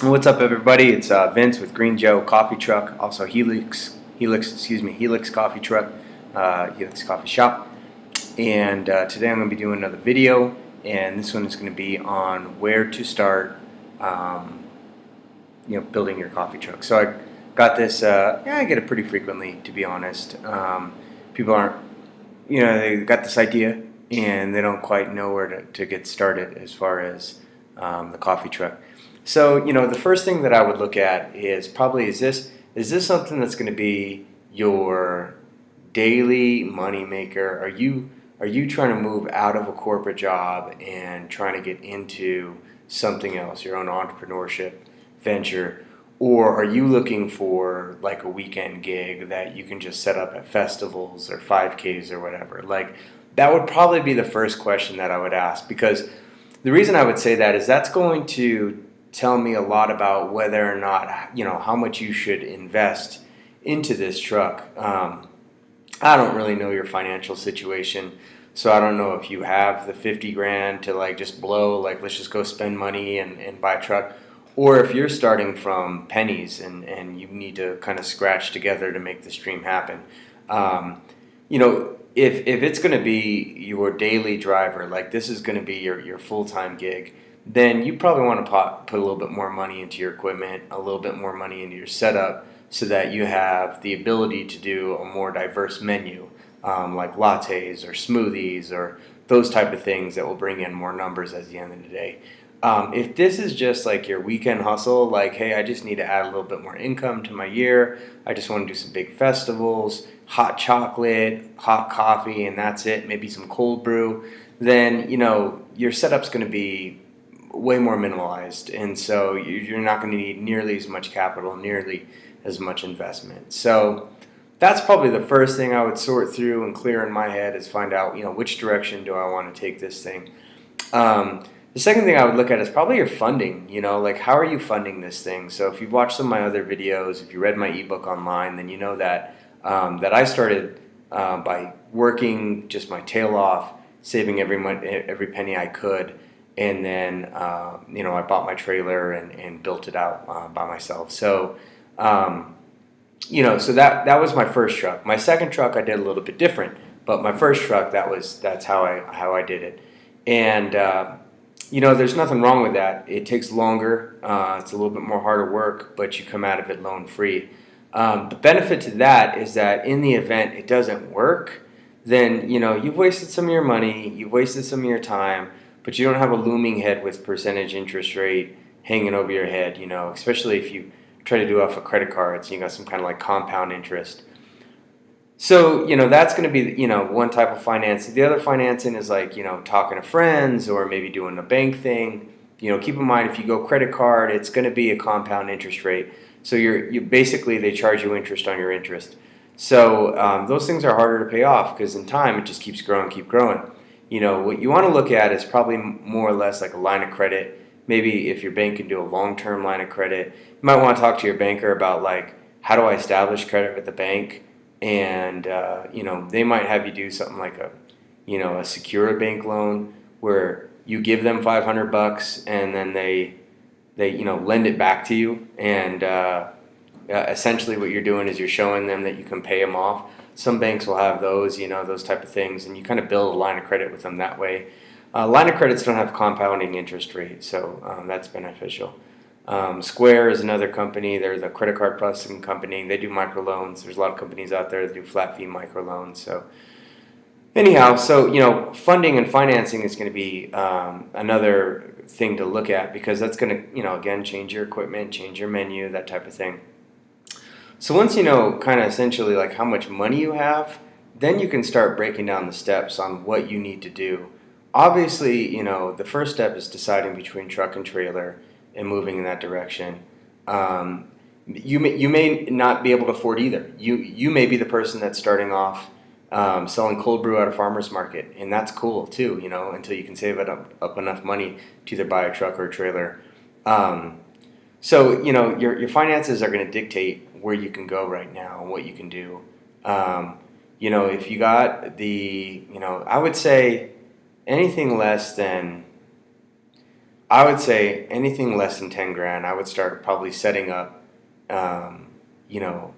What's up, everybody? It's Vince with Green Joe Coffee Truck, also Helix Coffee Truck, Helix Coffee Shop. And today I'm going to be doing another video, and this one is going to be on where to start, building your coffee truck. So I got this. I get it pretty frequently, to be honest. People aren't, they got this idea and they don't quite know where to get started as far as the coffee truck. So, the first thing that I would look at is probably, is this something that's going to be your daily money maker? Are you trying to move out of a corporate job and trying to get into something else, your own entrepreneurship venture? Or are you looking for like a weekend gig that you can just set up at festivals or 5Ks or whatever? Like, that would probably be the first question that I would ask, because the reason I would say that is that's going to tell me a lot about whether or not, how much you should invest into this truck. I don't really know your financial situation, so I don't know if you have the 50 grand to like just blow, like let's just go spend money and buy a truck, or if you're starting from pennies and you need to kind of scratch together to make this dream happen. If it's going to be your daily driver, like this is going to be your full-time gig, then you probably want to put a little bit more money into your equipment, a little bit more money into your setup, so that you have the ability to do a more diverse menu, like lattes or smoothies or those type of things that will bring in more numbers at the end of the day. If this is just like your weekend hustle, like, hey, I just need to add a little bit more income to my year, I just want to do some big festivals, hot chocolate, hot coffee, and that's it, maybe some cold brew, then, your setup's going to be way more minimalized, and so you're not going to need nearly as much capital, nearly as much investment. So that's probably the first thing I would sort through and clear in my head, is find out, which direction do I want to take this thing. The second thing I would look at is probably your funding. Like, how are you funding this thing? So if you've watched some of my other videos, if you read my ebook online, then you know that that I started by working just my tail off, saving every penny I could. And then, I bought my trailer and built it out by myself. So, so that was my first truck. My second truck I did a little bit different, but my first truck, that's how I did it. And there's nothing wrong with that. It takes longer. It's a little bit more harder work, but you come out of it loan free. The benefit to that is that in the event it doesn't work, then you've wasted some of your money, you've wasted some of your time, but you don't have a looming head with percentage interest rate hanging over your head, especially if you try to do off of credit cards, you got some kind of like compound interest. So, that's going to be, one type of financing. The other financing is like, talking to friends or maybe doing a bank thing. Keep in mind, if you go credit card, it's going to be a compound interest rate. So you basically, they charge you interest on your interest. So those things are harder to pay off because in time, it just keeps growing, keep growing. What you want to look at is probably more or less like a line of credit. Maybe if your bank can do a long-term line of credit, you might want to talk to your banker about like, how do I establish credit with the bank? And, they might have you do something like a secure bank loan where you give them $500 and then they lend it back to you. And essentially what you're doing is you're showing them that you can pay them off. Some banks will have those, those type of things, and you kind of build a line of credit with them that way. Line of credits don't have compounding interest rate, so that's beneficial. Square is another company. They're the credit card processing company. They do microloans. There's a lot of companies out there that do flat fee microloans. So anyhow, funding and financing is going to be another thing to look at, because that's going to, again, change your equipment, change your menu, that type of thing. So once you know kind of essentially like how much money you have, then you can start breaking down the steps on what you need to do. Obviously, the first step is deciding between truck and trailer and moving in that direction. You may not be able to afford either. You may be the person that's starting off selling cold brew at a farmer's market, and that's cool too, until you can save up enough money to either buy a truck or a trailer. So, your finances are going to dictate where you can go right now and what you can do. If you got I would say anything less than I would say anything less than 10 grand, I would start probably setting up, um, you know,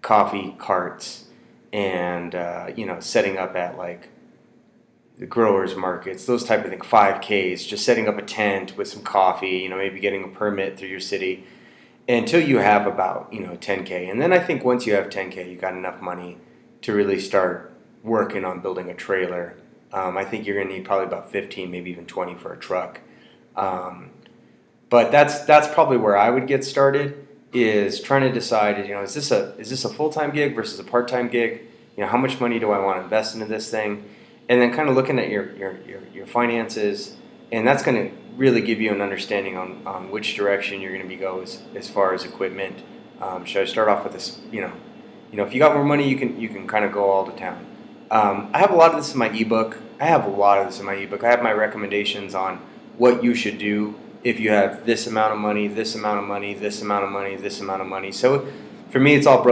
coffee carts and, setting up at like the growers markets, those type of things, 5Ks, just setting up a tent with some coffee, maybe getting a permit through your city until you have about, 10K. And then I think once you have 10K, you got enough money to really start working on building a trailer. I think you're going to need probably about 15, maybe even 20 for a truck. Um, but that's probably where I would get started, is trying to decide, is this a full-time gig versus a part-time gig? How much money do I want to invest into this thing? And then kind of looking at your finances, and that's going to really give you an understanding on which direction you're going to be go as far as equipment. Should I start off with this? If you got more money, you can kind of go all to town. I have a lot of this in my ebook. I have my recommendations on what you should do if you have this amount of money, this amount of money, this amount of money, this amount of money. So for me, it's all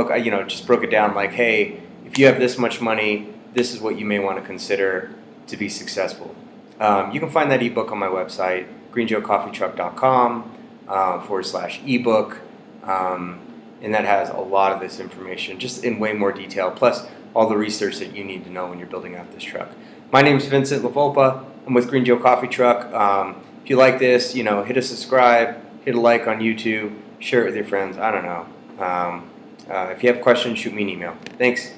just broke it down like, hey, if you have this much money, this is what you may want to consider to be successful. You can find that ebook on my website, greenjoecoffeetruck.com /ebook. And that has a lot of this information just in way more detail, plus all the research that you need to know when you're building out this truck. My name's Vincent LaVolpa. I'm with Green Joe Coffee Truck. If you like this, hit a subscribe, hit a like on YouTube, share it with your friends. I don't know. If you have questions, shoot me an email. Thanks.